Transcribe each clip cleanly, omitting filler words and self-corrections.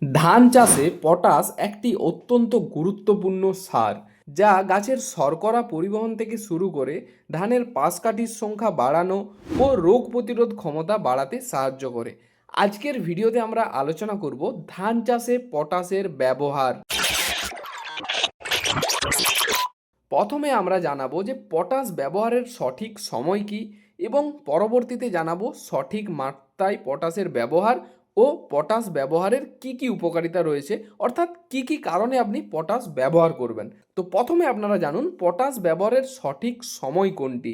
ধান চাষে পটাশ একটি অত্যন্ত গুরুত্বপূর্ণ সার, যা গাছের শর্করা পরিবহন থেকে শুরু করে ধানের পাশকাঠির সংখ্যা বাড়ানো ও রোগ প্রতিরোধ ক্ষমতা বাড়াতে সাহায্য করে। আজকের ভিডিওতে আমরা আলোচনা করব ধান চাষে পটাশের ব্যবহার। প্রথমে আমরা জানাবো যে পটাশ ব্যবহারের সঠিক সময় কি, এবং পরবর্তীতে জানাবো সঠিক মাত্রায় পটাশের ব্যবহার ও পটাশ ব্যবহারের কি কি উপকারিতা রয়েছে, অর্থাৎ কি কি কারণে আপনি পটাশ ব্যবহার করবেন। তো প্রথমে আপনারা জানুন পটাশ ব্যবহারের সঠিক সময় কোনটি।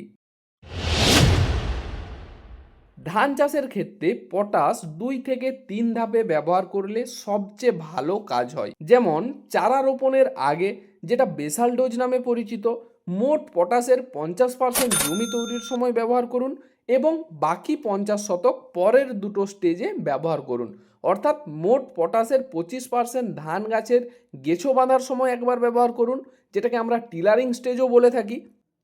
ধান চাষের ক্ষেত্রে পটাশ 2 থেকে 3 ধাপে ব্যবহার করলে সবচেয়ে ভালো কাজ হয়। যেমন চারা রোপণের আগে, যেটা বেসাল ডোজ নামে পরিচিত, মোট পটাশের 50% জমি তৈরির সময় ব্যবহার করুন এবং বাকি 50% পরের দুটো স্টেজে ব্যবহার করুন। অর্থাৎ মোট পটাশের 25% ধান গাছের গেছো বাঁধার সময় একবার ব্যবহার করুন, যেটাকে আমরা টিলারিং স্টেজও বলে থাকি।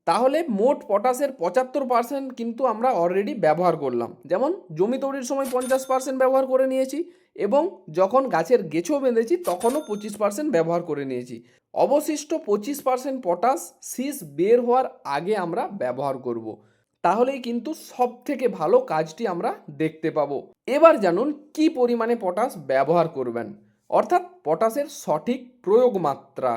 তাহলে মোট পটাশের 75% কিন্তু আমরা অলরেডি ব্যবহার করলাম। যেমন জমি তৈরির সময় 50% ব্যবহার করে নিয়েছি, এবং যখন গাছের গেছো বেঁধেছি তখনও 25% ব্যবহার করে নিয়েছি। অবশিষ্ট 25% পটাশ শীষ বের হওয়ার আগে আমরা ব্যবহার করব। তাহলেই কিন্তু সব থেকে ভালো কাজটি আমরা দেখতে পাবো। এবার জানুন কি পরিমাণে পটাশ ব্যবহার করবেন, অর্থাৎ পটাশের সঠিক প্রয়োগ মাত্রা।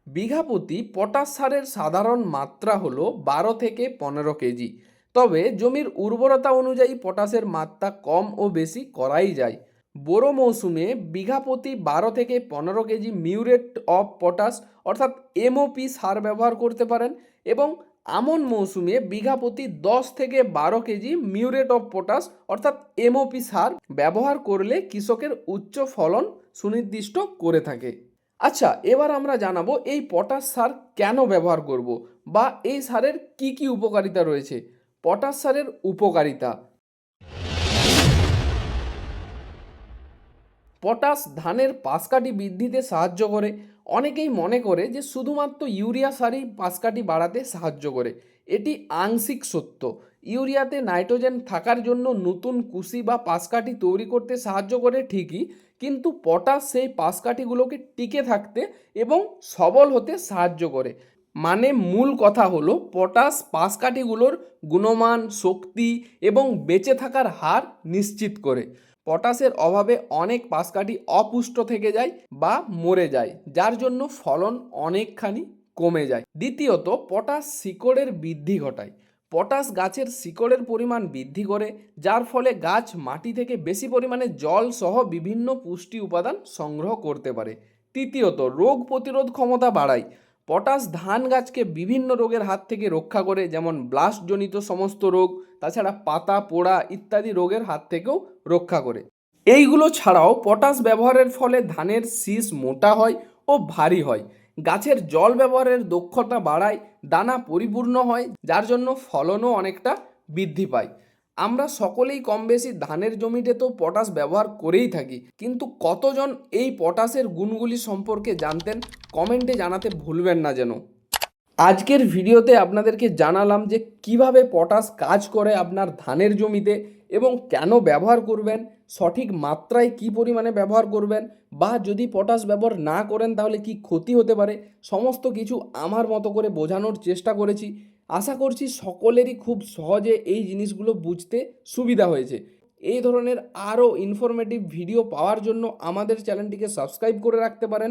বিঘা প্রতি পটাশ সারের সাধারণ মাত্রা হলো 12 থেকে 15 কেজি। তবে জমির উর্বরতা অনুযায়ী পটাশের মাত্রা কম ও বেশি করাই যায়। বোরো মৌসুমে বিঘা প্রতি 12 থেকে 15 কেজি মিউরেট অফ পটাশ অর্থাৎ এমওপি সার ব্যবহার করতে পারেন, এবং আমন মৌসুমে বিঘা প্রতি 10 থেকে 12 কেজি মিউরেট অফ পটাশ অর্থাৎ এমওপি সার ব্যবহার করলে কৃষকের উচ্চ ফলন সুনির্দিষ্ট করে থাকে। আচ্ছা, এবার আমরা জানাবো এই পটাশ সার কেন ব্যবহার করব, বা এই সারের কি কি উপকারিতা রয়েছে। পটাশ সারের উপকারিতা। পটাশ ধানের পাশকাঠি বৃদ্ধিতে সাহায্য করে। অনেকেই মনে করে যে শুধুমাত্র ইউরিয়া সারই পাশকাঠি বাড়াতে সাহায্য করে। এটি আংশিক সত্য। ইউরিয়াতে নাইট্রোজেন থাকার জন্য নতুন কুশি বা পাশকাঠি তৈরি করতে সাহায্য করে ঠিকই, কিন্তু পটাশ সেই পাশকাঠিগুলোকে টিকে থাকতে এবং সবল হতে সাহায্য করে। মানে মূল কথা হলো পটাশ পাশকাঠিগুলোর গুণমান, শক্তি এবং বেঁচে থাকার হার নিশ্চিত করে। পটাশের অভাবে অনেক পাশকাঠি অপুষ্ট থেকে যায় বা মরে যায়, যার জন্য ফলন অনেকখানি কমে যায়। দ্বিতীয়ত, পটাশ শিকড়ের বৃদ্ধি ঘটায়। পটাশ গাছের শিকড়ের পরিমাণ বৃদ্ধি করে, যার ফলে গাছ মাটি থেকে বেশি পরিমাণে জল সহ বিভিন্ন পুষ্টি উপাদান সংগ্রহ করতে পারে। তৃতীয়ত, রোগ প্রতিরোধ ক্ষমতা বাড়ায়। পটাশ ধান গাছকে বিভিন্ন রোগের হাত থেকে রক্ষা করে, যেমন ব্লাস্টজনিত সমস্ত রোগ, তাছাড়া পাতা পোড়া ইত্যাদি রোগের হাত থেকেও রক্ষা করে। এইগুলো ছাড়াও পটাশ ব্যবহারের ফলে ধানের শীষ মোটা হয় ও ভারী হয়। গাছের জল ব্যবহারের দক্ষতা বাড়ায়, দানা পরিপূর্ণ হয়, যার জন্য ফলনও অনেকটা বৃদ্ধি পায়। আমরা সকলেই কম বেশি ধানের জমিতে তো পটাশ ব্যবহার করেই থাকি, কিন্তু কতজন এই পটাশের গুণগুলি সম্পর্কে জানতেন? কমেন্টে জানাতে ভুলবেন না যেন। আজকের ভিডিওতে আপনাদেরকে জানালাম যে কিভাবে পটাশ কাজ করে আপনার ধানের জমিতে, এবং কেন ব্যবহার করবেন, সঠিক মাত্রায় কি পরিমাণে ব্যবহার করবেন, বা যদি পটাশ ব্যবহার না করেন তাহলে কি ক্ষতি হতে পারে। সমস্ত কিছু আমার মতো করে বোঝানোর চেষ্টা করেছি। আশা করছি সকলেরই খুব সহজে এই জিনিসগুলো বুঝতে সুবিধা হয়েছে। এই ধরনের আরও ইনফরমেটিভ ভিডিও পাওয়ার জন্য আমাদের চ্যানেলটিকে সাবস্ক্রাইব করে রাখতে পারেন।